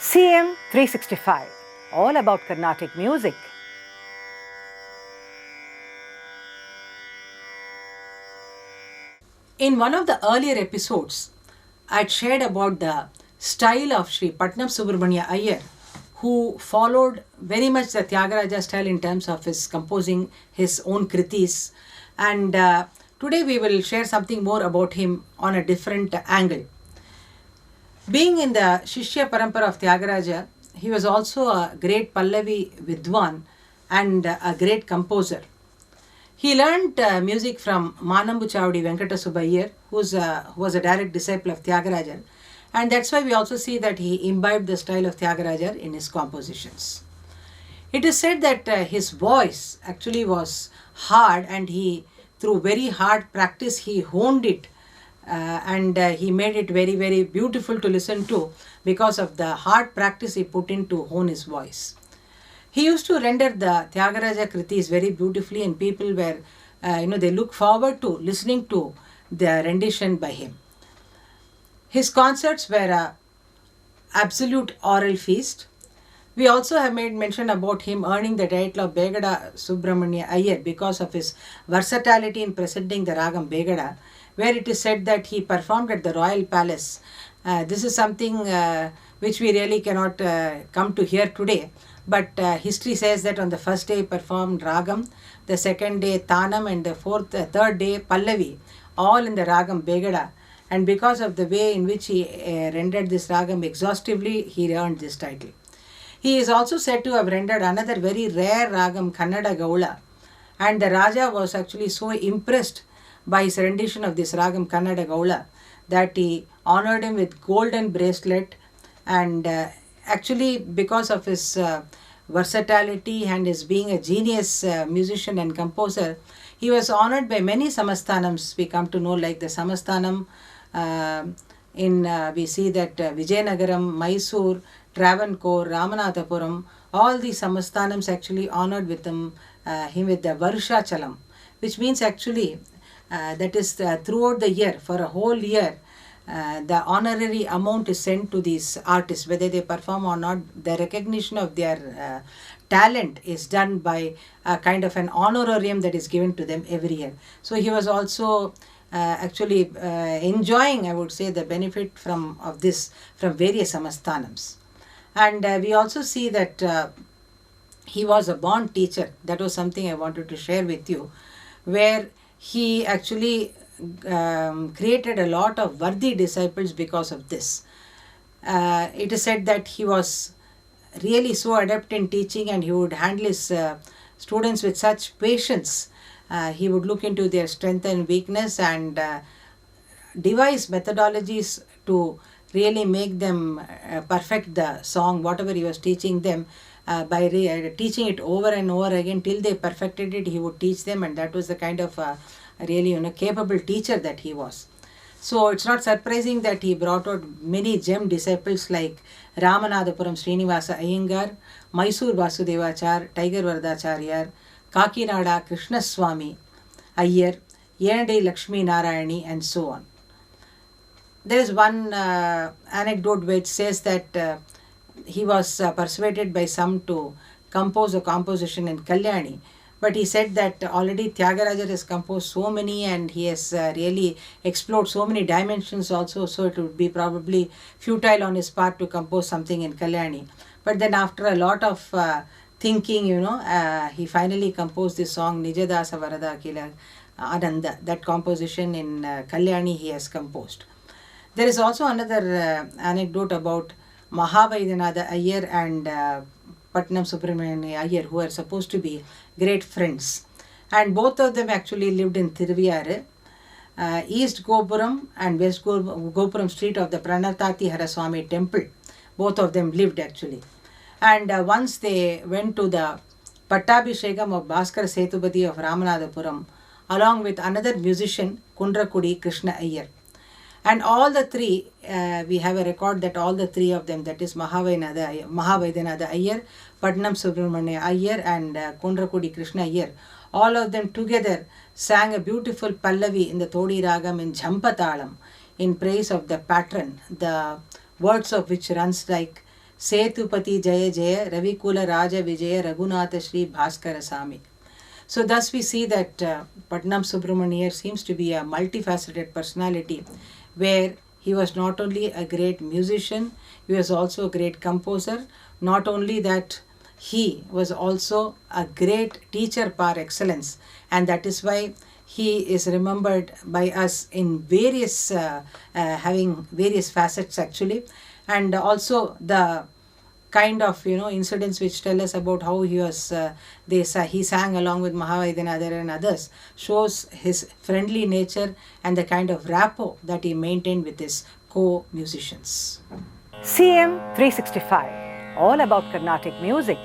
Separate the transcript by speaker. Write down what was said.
Speaker 1: CM 365, all about Carnatic music.
Speaker 2: In one of the earlier episodes, I had shared about the style of Sri Patnam Subramanya Iyer, who followed very much the Tyagaraja style in terms of his composing his own kritis. And today we will share something more about him on a different angle. Being in the Shishya Parampara of Tyagaraja, he was also a great Pallavi Vidwan and a great composer. He learned music from Manambu Chavadi Venkata Subba, who was a direct disciple of Tyagaraja, and that's why we also see that he imbibed the style of Tyagaraja in his compositions. It is said that his voice actually was hard, and he, through very hard practice, he honed it and he made it very, very beautiful to listen to because of the hard practice he put in to hone his voice. He used to render the Tyagaraja kritis very beautifully, and people were, they look forward to listening to the rendition by him. His concerts were a absolute oral feast. We also have made mention about him earning the title of Begada Subramanya Iyer because of his versatility in presenting the Ragam Begada, where it is said that he performed at the Royal Palace. This is something which we really cannot come to hear today. But history says that on the first day he performed Ragam, the second day Tanam, and the third day Pallavi, all in the Ragam Begada. And because of the way in which he rendered this Ragam exhaustively, he earned this title. He is also said to have rendered another very rare Ragam, Kannada Gaula. And the Raja was actually so impressed by his rendition of this Ragam, Kannada Gaula, that he honored him with golden bracelet. And actually, because of his versatility and his being a genius musician and composer, he was honored by many samasthanams. We come to know, like the samasthanam we see that Vijayanagaram, Mysore, Travancore, Ramanathapuram, all these samasthanams actually honored with him with the Varsha Chalam, which means actually that is throughout the year, for a whole year, the honorary amount is sent to these artists, whether they perform or not. The recognition of their talent is done by a kind of an honorarium that is given to them every year. So he was also actually enjoying, I would say, the benefit of this from various samasthanams. And we also see that he was a born teacher. That was something I wanted to share with you, where he actually created a lot of worthy disciples because of this. It is said that he was really so adept in teaching, and he would handle his students with such patience. He would look into their strength and weakness and devise methodologies to really make them perfect the song, whatever he was teaching them. By teaching it over and over again till they perfected it, he would teach them, and that was the kind of really capable teacher that he was. So it's not surprising that he brought out many gem disciples like Ramanathapuram Srinivasa Iyengar, Mysore Vasudevachar, Tiger Varadacharya, Kakinada Krishnaswamy Iyer, Yenadai Lakshmi Narayani, and so on. There is one anecdote which says that he was persuaded by some to compose a composition in Kalyani, but he said that already Tyagaraja has composed so many, and he has really explored so many dimensions also, so it would be probably futile on his part to compose something in Kalyani. But then after a lot of thinking, he finally composed this song Nijadasa Varada Kila Ananda. That composition in Kalyani he has composed. There is also another anecdote about Mahavaidanatha Iyer and Patnam Subramanya Iyer, who are supposed to be great friends. And both of them actually lived in Thiruviyar, East Gopuram and West Gopuram street of the Pranatati Haraswamy temple. Both of them lived actually. And once they went to the Pattabhishekam of Bhaskar Setupati of Ramanathapuram, along with another musician, Kundrakudi Krishna Iyer. And all the three, we have a record that all the three of them, that is Mahavaidanatha Iyer, Patnam Subramanya Iyer, and Kundrakudi Krishna Iyer, all of them together sang a beautiful Pallavi in the Todi Ragam in Jhampatalam in praise of the patron, the words of which runs like Setupati Jaya Jaya Ravikula Raja Vijaya Raghunatha Sri Bhaskara Sami. So thus we see that Patnam Subramanya seems to be a multifaceted personality, where he was not only a great musician, he was also a great composer. Not only that, he was also a great teacher par excellence, and that is why he is remembered by us in various having various facets actually. And also the kind of incidents which tell us about how he was he sang along with Mahavaidyanathar and others, shows his friendly nature and the kind of rapport that he maintained with his co-musicians.
Speaker 1: CM 365, all about Carnatic music.